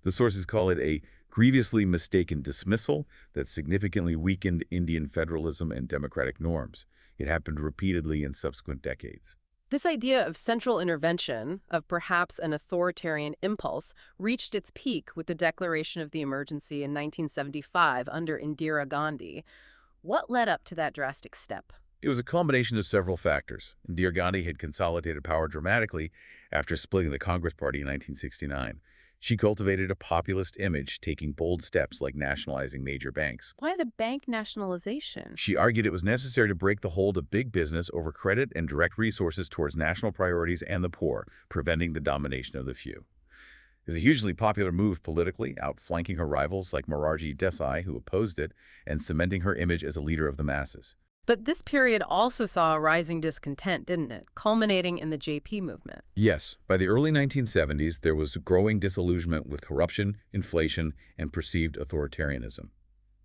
The sources call it a grievously mistaken dismissal that significantly weakened Indian federalism and democratic norms. It happened repeatedly in subsequent decades. This idea of central intervention, of perhaps an authoritarian impulse, reached its peak with the declaration of the emergency in 1975 under Indira Gandhi. What led up to that drastic step? It was a combination of several factors. Indira Gandhi had consolidated power dramatically after splitting the Congress Party in 1969. She cultivated a populist image, taking bold steps like nationalizing major banks. Why the bank nationalization? She argued it was necessary to break the hold of big business over credit and direct resources towards national priorities and the poor, preventing the domination of the few. It was a hugely popular move politically, outflanking her rivals like Morarji Desai, who opposed it, and cementing her image as a leader of the masses. But this period also saw a rising discontent, didn't it? Culminating in the JP movement. Yes, by the early 1970s, there was growing disillusionment with corruption, inflation, and perceived authoritarianism.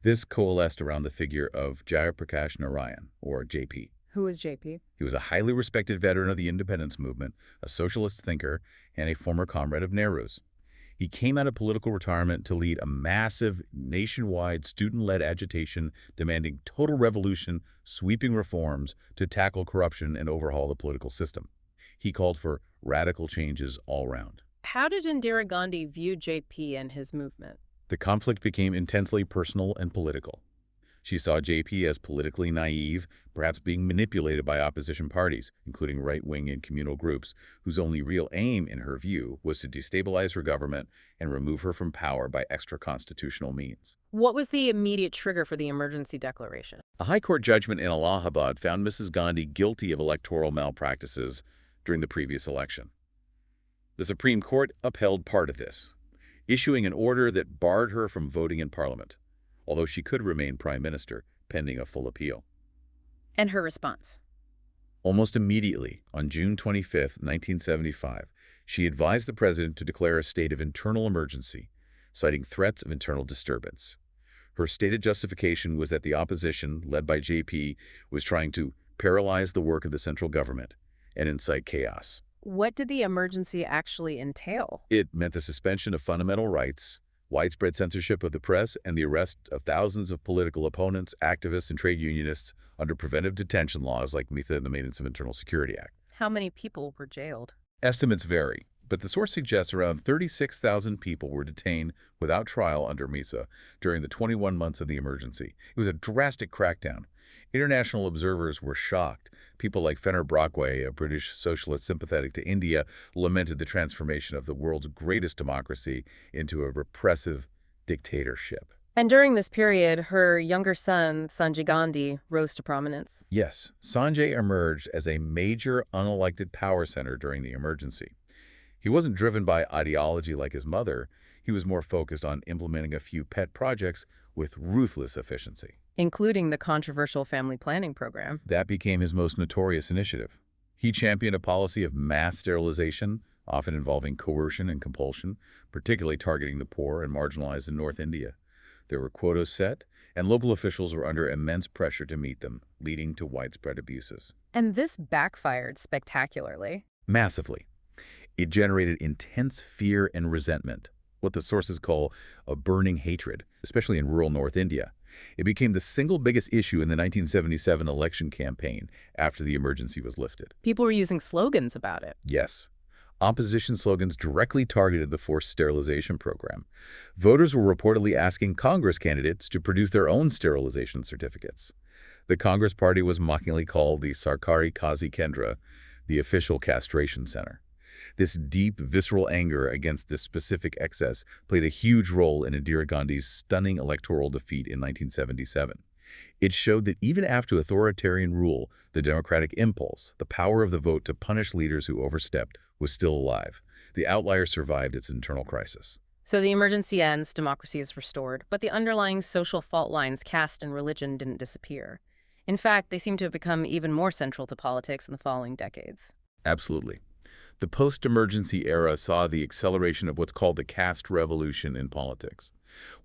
This coalesced around the figure of Jayaprakash Narayan, or JP. Who was JP? He was a highly respected veteran of the independence movement, a socialist thinker, and a former comrade of Nehru's. He came out of political retirement to lead a massive, nationwide, student-led agitation demanding total revolution, sweeping reforms to tackle corruption and overhaul the political system. He called for radical changes all around. How did Indira Gandhi view JP and his movement? The conflict became intensely personal and political. She saw JP as politically naive, perhaps being manipulated by opposition parties, including right-wing and communal groups, whose only real aim, in her view, was to destabilize her government and remove her from power by extra-constitutional means. What was the immediate trigger for the emergency declaration? A high court judgment in Allahabad found Mrs. Gandhi guilty of electoral malpractices, during the previous election. The Supreme Court upheld part of this, issuing an order that barred her from voting in Parliament, although she could remain Prime Minister pending a full appeal. And her response? Almost immediately, on June 25, 1975, she advised the president to declare a state of internal emergency, citing threats of internal disturbance. Her stated justification was that the opposition, led by JP, was trying to paralyze the work of the central government and incite chaos. What did the emergency actually entail? It meant the suspension of fundamental rights, widespread censorship of the press, and the arrest of thousands of political opponents, activists, and trade unionists under preventive detention laws like MITA and the Maintenance of Internal Security Act. How many people were jailed? Estimates vary, but the source suggests around 36,000 people were detained without trial under MISA during the 21 months of the emergency. It was a drastic crackdown. International observers were shocked. People like Fenner Brockway, a British socialist sympathetic to India, lamented the transformation of the world's greatest democracy into a repressive dictatorship. And during this period, her younger son, Sanjay Gandhi, rose to prominence. Yes, Sanjay emerged as a major unelected power center during the emergency. He wasn't driven by ideology like his mother. He was more focused on implementing a few pet projects with ruthless efficiency. Including the controversial family planning program. That became his most notorious initiative. He championed a policy of mass sterilization, often involving coercion and compulsion, particularly targeting the poor and marginalized in North India. There were quotas set, and local officials were under immense pressure to meet them, leading to widespread abuses. And this backfired spectacularly. Massively. It generated intense fear and resentment, what the sources call a burning hatred, especially in rural North India. It became the single biggest issue in the 1977 election campaign after the emergency was lifted. People were using slogans about it. Yes. Opposition slogans directly targeted the forced sterilization program. Voters were reportedly asking Congress candidates to produce their own sterilization certificates. The Congress Party was mockingly called the Sarkari Kazi Kendra, the official castration center. This deep, visceral anger against this specific excess played a huge role in Indira Gandhi's stunning electoral defeat in 1977. It showed that even after authoritarian rule, the democratic impulse, the power of the vote to punish leaders who overstepped, was still alive. The outlier survived its internal crisis. So the emergency ends, democracy is restored, but the underlying social fault lines, caste and religion, didn't disappear. In fact, they seem to have become even more central to politics in the following decades. Absolutely. The post-emergency era saw the acceleration of what's called the caste revolution in politics.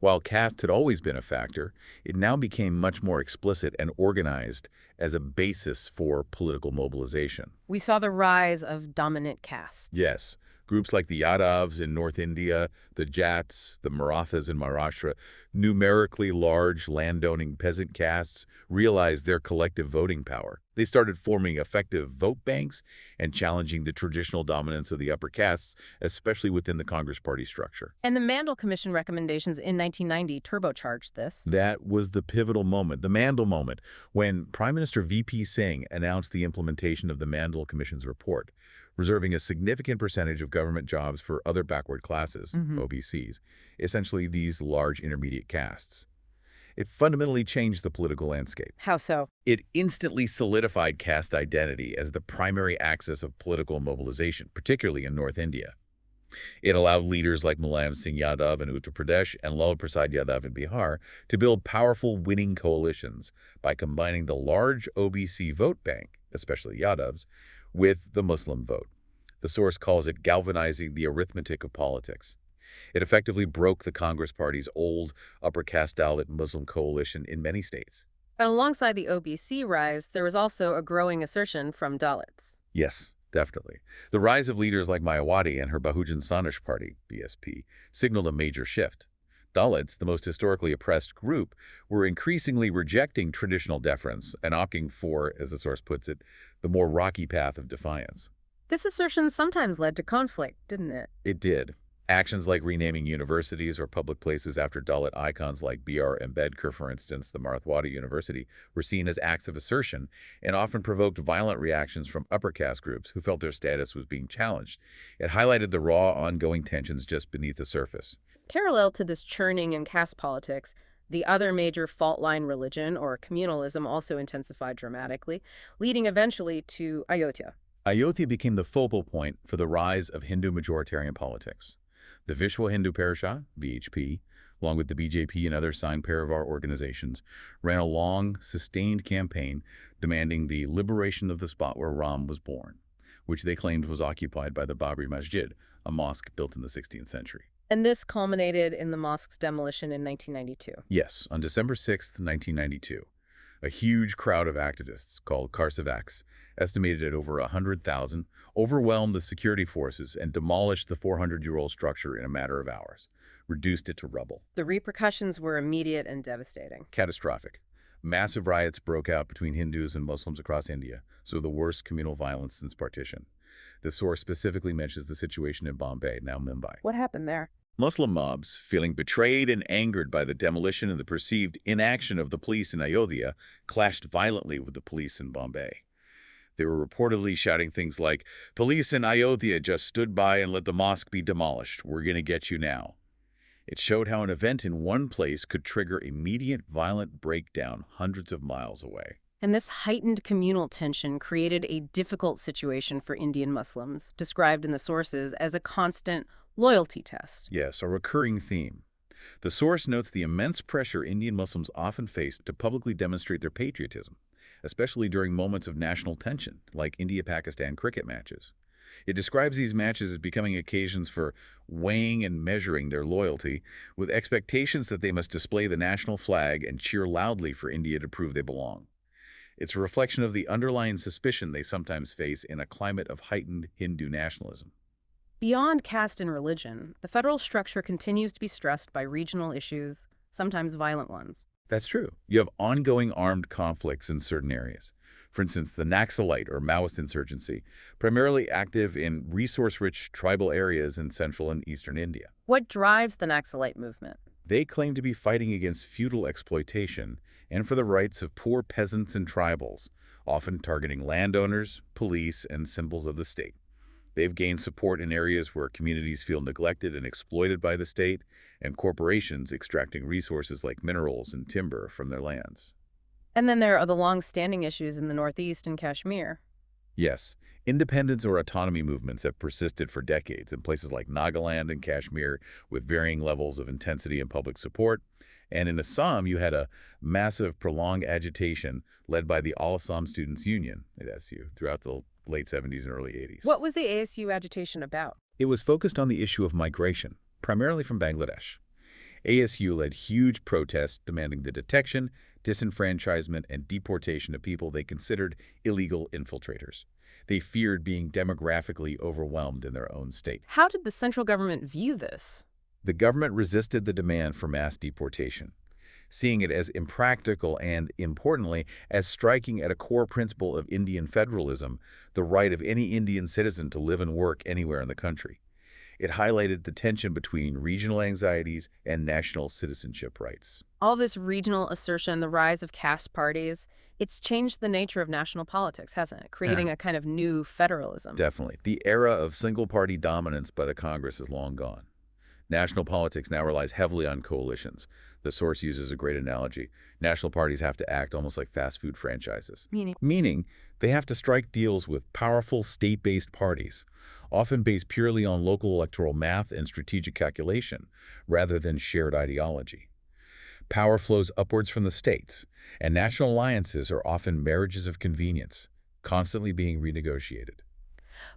While caste had always been a factor, it now became much more explicit and organized as a basis for political mobilization. We saw the rise of dominant castes. Yes. Groups like the Yadavs in North India, the Jats, the Marathas in Maharashtra, numerically large landowning peasant castes, realized their collective voting power. They started forming effective vote banks and challenging the traditional dominance of the upper castes, especially within the Congress Party structure. And the Mandel Commission recommendations in 1990 turbocharged this. That was the pivotal moment, the Mandel moment, when Prime Minister V.P. Singh announced the implementation of the Mandel Commission's report, reserving a significant percentage of government jobs for other backward classes, OBCs, essentially these large intermediate castes. It fundamentally changed the political landscape. How so? It instantly solidified caste identity as the primary axis of political mobilization, particularly in North India. It allowed leaders like Mulayam Singh Yadav in Uttar Pradesh and Lal Prasad Yadav in Bihar to build powerful winning coalitions by combining the large OBC vote bank, especially Yadavs, with the Muslim vote. The source calls it galvanizing the arithmetic of politics. It effectively broke the Congress Party's old upper caste Dalit Muslim coalition in many states. And alongside the OBC rise, there was also a growing assertion from Dalits. Yes, definitely. The rise of leaders like Mayawati and her Bahujan Samaj Party, BSP, signaled a major shift. Dalits, the most historically oppressed group, were increasingly rejecting traditional deference and opting for, as the source puts it, the more rocky path of defiance. This assertion sometimes led to conflict, didn't it? It did. Actions like renaming universities or public places after Dalit icons like B.R. Ambedkar, for instance, the Marathwada University, were seen as acts of assertion and often provoked violent reactions from upper caste groups who felt their status was being challenged. It highlighted the raw, ongoing tensions just beneath the surface. Parallel to this churning in caste politics, the other major fault line religion, or communalism, also intensified dramatically, leading eventually to Ayodhya. Ayodhya became the focal point for the rise of Hindu majoritarian politics. The Vishwa Hindu Parishad, VHP, along with the BJP and other Sangh Parivar organizations, ran a long, sustained campaign demanding the liberation of the spot where Ram was born, which they claimed was occupied by the Babri Masjid, a mosque built in the 16th century. And this culminated in the mosque's demolition in 1992. Yes, on December 6, 1992. A huge crowd of activists, called Karsavaks, estimated at over 100,000, overwhelmed the security forces and demolished the 400-year-old structure in a matter of hours, reduced it to rubble. The repercussions were immediate and devastating. Catastrophic. Massive riots broke out between Hindus and Muslims across India, so the worst communal violence since partition. The source specifically mentions the situation in Bombay, now Mumbai. What happened there? Muslim mobs, feeling betrayed and angered by the demolition and the perceived inaction of the police in Ayodhya, clashed violently with the police in Bombay. They were reportedly shouting things like, "Police in Ayodhya just stood by and let the mosque be demolished. We're going to get you now." It showed how an event in one place could trigger immediate violent breakdown hundreds of miles away. And this heightened communal tension created a difficult situation for Indian Muslims, described in the sources as a constant loyalty test. Yes, a recurring theme. The source notes the immense pressure Indian Muslims often faced to publicly demonstrate their patriotism, especially during moments of national tension, like India-Pakistan cricket matches. It describes these matches as becoming occasions for weighing and measuring their loyalty, with expectations that they must display the national flag and cheer loudly for India to prove they belong. It's a reflection of the underlying suspicion they sometimes face in a climate of heightened Hindu nationalism. Beyond caste and religion, the federal structure continues to be stressed by regional issues, sometimes violent ones. That's true. You have ongoing armed conflicts in certain areas. For instance, the Naxalite or Maoist insurgency, primarily active in resource-rich tribal areas in central and eastern India. What drives the Naxalite movement? They claim to be fighting against feudal exploitation and for the rights of poor peasants and tribals, often targeting landowners, police, and symbols of the state. They've gained support in areas where communities feel neglected and exploited by the state, and corporations extracting resources like minerals and timber from their lands. And then there are the long-standing issues in the Northeast and Kashmir. Yes, independence or autonomy movements have persisted for decades in places like Nagaland and Kashmir, with varying levels of intensity and public support. And in Assam, you had a massive, prolonged agitation led by the All Assam Students' Union, ASU, throughout the late 70s and early 80s. What was the ASU agitation about? It was focused on the issue of migration, primarily from Bangladesh. ASU led huge protests demanding the detection, disenfranchisement, and deportation of people they considered illegal infiltrators. They feared being demographically overwhelmed in their own state. How did the central government view this? The government resisted the demand for mass deportation, seeing it as impractical and, importantly, as striking at a core principle of Indian federalism, the right of any Indian citizen to live and work anywhere in the country. It highlighted the tension between regional anxieties and national citizenship rights. All this regional assertion, the rise of caste parties, it's changed the nature of national politics, hasn't it? Creating a kind of new federalism. Definitely. The era of single-party dominance by the Congress is long gone. National politics now relies heavily on coalitions. The source uses a great analogy. National parties have to act almost like fast food franchises. Meaning, they have to strike deals with powerful state-based parties, often based purely on local electoral math and strategic calculation, rather than shared ideology. Power flows upwards from the states, and national alliances are often marriages of convenience, constantly being renegotiated.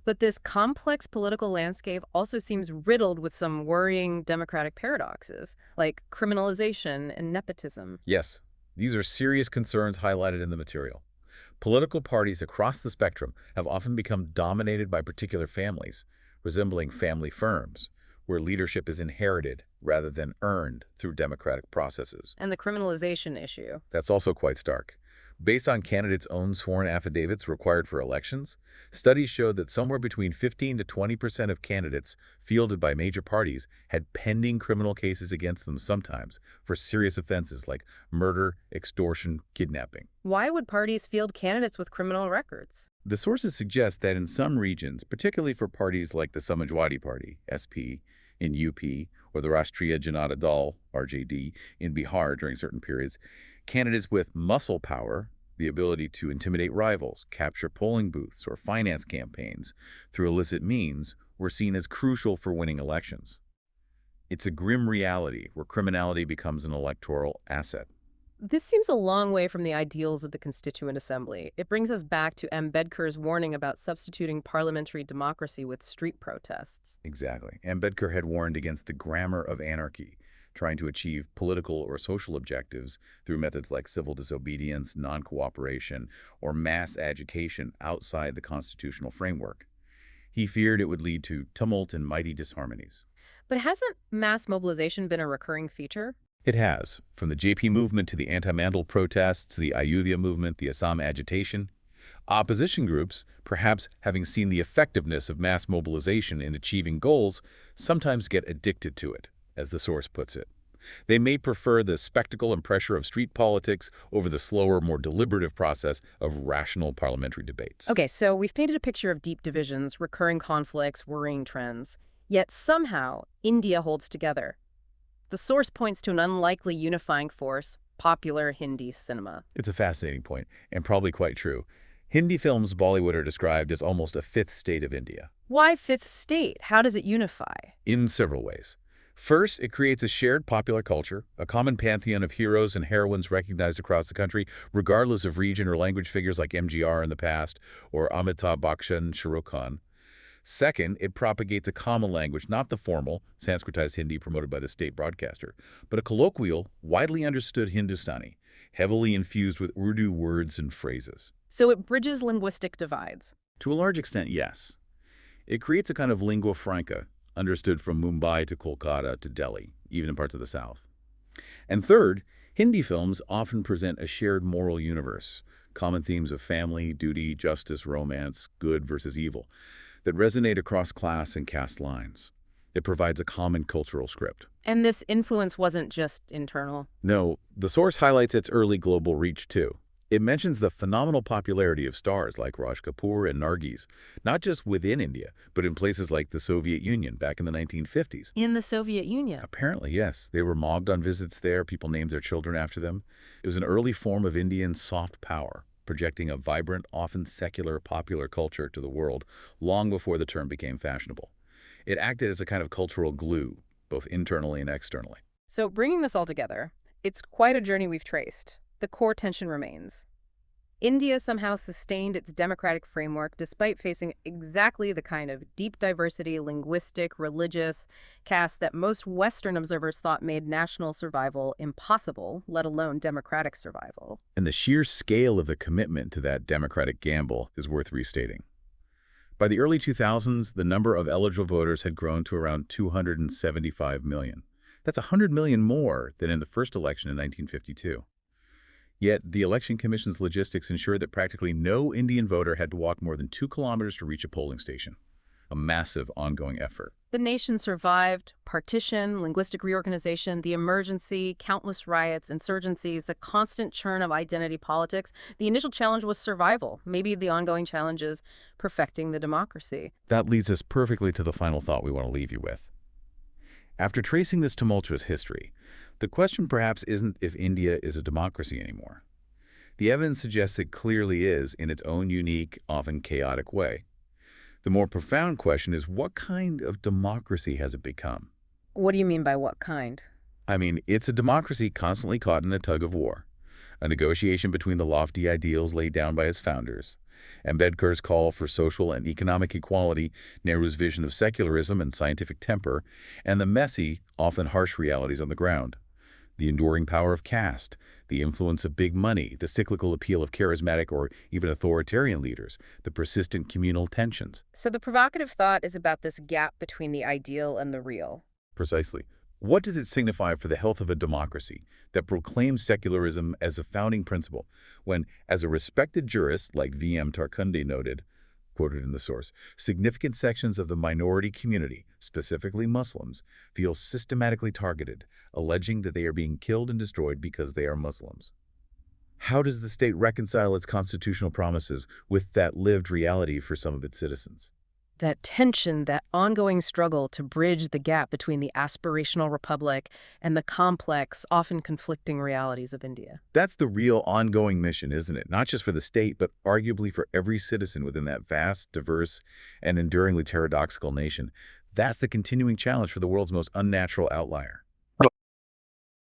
But this complex political landscape also seems riddled with some worrying democratic paradoxes, like criminalization and nepotism. Yes, these are serious concerns highlighted in the material. Political parties across the spectrum have often become dominated by particular families, resembling family firms, where leadership is inherited rather than earned through democratic processes. And the criminalization issue. That's also quite stark. Based on candidates' own sworn affidavits required for elections, studies showed that somewhere between 15 to 20% of candidates fielded by major parties had pending criminal cases against them, sometimes for serious offenses like murder, extortion, kidnapping. Why would parties field candidates with criminal records? The sources suggest that in some regions, particularly for parties like the Samajwadi Party, SP, in UP, or the Rashtriya Janata Dal, RJD, in Bihar during certain periods, candidates with muscle power, the ability to intimidate rivals, capture polling booths, or finance campaigns through illicit means were seen as crucial for winning elections. It's a grim reality where criminality becomes an electoral asset. This seems a long way from the ideals of the Constituent Assembly. It brings us back to Ambedkar's warning about substituting parliamentary democracy with street protests. Exactly. Ambedkar had warned against the grammar of anarchy, trying to achieve political or social objectives through methods like civil disobedience, non-cooperation, or mass agitation outside the constitutional framework. He feared it would lead to tumult and mighty disharmonies. But hasn't mass mobilization been a recurring feature? It has, from the JP movement to the anti-Mandal protests, the Ayodhya movement, the Assam agitation. Opposition groups, perhaps having seen the effectiveness of mass mobilization in achieving goals, sometimes get addicted to it, as the source puts it. They may prefer the spectacle and pressure of street politics over the slower, more deliberative process of rational parliamentary debates. Okay, so we've painted a picture of deep divisions, recurring conflicts, worrying trends. Yet somehow, India holds together. The source points to an unlikely unifying force, popular Hindi cinema. It's a fascinating point, and probably quite true. Hindi films, Bollywood, are described as almost a fifth state of India. Why fifth state? How does it unify? In several ways. First, it creates a shared popular culture, a common pantheon of heroes and heroines recognized across the country, regardless of region or language. Figures like MGR in the past, or Amitabh Bachchan, Shah Rukh Khan. Second, it propagates a common language, not the formal, Sanskritized Hindi promoted by the state broadcaster, but a colloquial, widely understood Hindustani, heavily infused with Urdu words and phrases. So it bridges linguistic divides. To a large extent, yes. It creates a kind of lingua franca, understood from Mumbai to Kolkata to Delhi, even in parts of the South. And third, Hindi films often present a shared moral universe, common themes of family, duty, justice, romance, good versus evil, that resonate across class and caste lines. It provides a common cultural script. And this influence wasn't just internal. No, the source highlights its early global reach, too. It mentions the phenomenal popularity of stars like Raj Kapoor and Nargis, not just within India, but in places like the Soviet Union back in the 1950s. In the Soviet Union? Apparently, yes. They were mobbed on visits there. People named their children after them. It was an early form of Indian soft power, projecting a vibrant, often secular, popular culture to the world long before the term became fashionable. It acted as a kind of cultural glue, both internally and externally. So bringing this all together, it's quite a journey we've traced. The core tension remains. India somehow sustained its democratic framework despite facing exactly the kind of deep diversity, linguistic, religious, caste that most Western observers thought made national survival impossible, let alone democratic survival. And the sheer scale of the commitment to that democratic gamble is worth restating. By the early 2000s, the number of eligible voters had grown to around 275 million. That's 100 million more than in the first election in 1952. Yet, the Election Commission's logistics ensured that practically no Indian voter had to walk more than 2 kilometers to reach a polling station. A massive ongoing effort. The nation survived partition, linguistic reorganization, the emergency, countless riots, insurgencies, the constant churn of identity politics. The initial challenge was survival. Maybe the ongoing challenge is perfecting the democracy. That leads us perfectly to the final thought we want to leave you with. After tracing this tumultuous history, the question perhaps isn't if India is a democracy anymore. The evidence suggests it clearly is in its own unique, often chaotic way. The more profound question is, what kind of democracy has it become? What do you mean by what kind? I mean, it's a democracy constantly caught in a tug of war, a negotiation between the lofty ideals laid down by its founders, Ambedkar's call for social and economic equality, Nehru's vision of secularism and scientific temper, and the messy, often harsh realities on the ground. The enduring power of caste, the influence of big money, the cyclical appeal of charismatic or even authoritarian leaders, the persistent communal tensions. So the provocative thought is about this gap between the ideal and the real. Precisely. What does it signify for the health of a democracy that proclaims secularism as a founding principle when, as a respected jurist like V.M. Tarkundi noted, quoted in the source, significant sections of the minority community, specifically Muslims, feel systematically targeted, alleging that they are being killed and destroyed because they are Muslims? How does the state reconcile its constitutional promises with that lived reality for some of its citizens? That tension, that ongoing struggle to bridge the gap between the aspirational republic and the complex, often conflicting realities of India. That's the real ongoing mission, isn't it? Not just for the state, but arguably for every citizen within that vast, diverse, and enduringly paradoxical nation. That's the continuing challenge for the world's most unnatural outlier.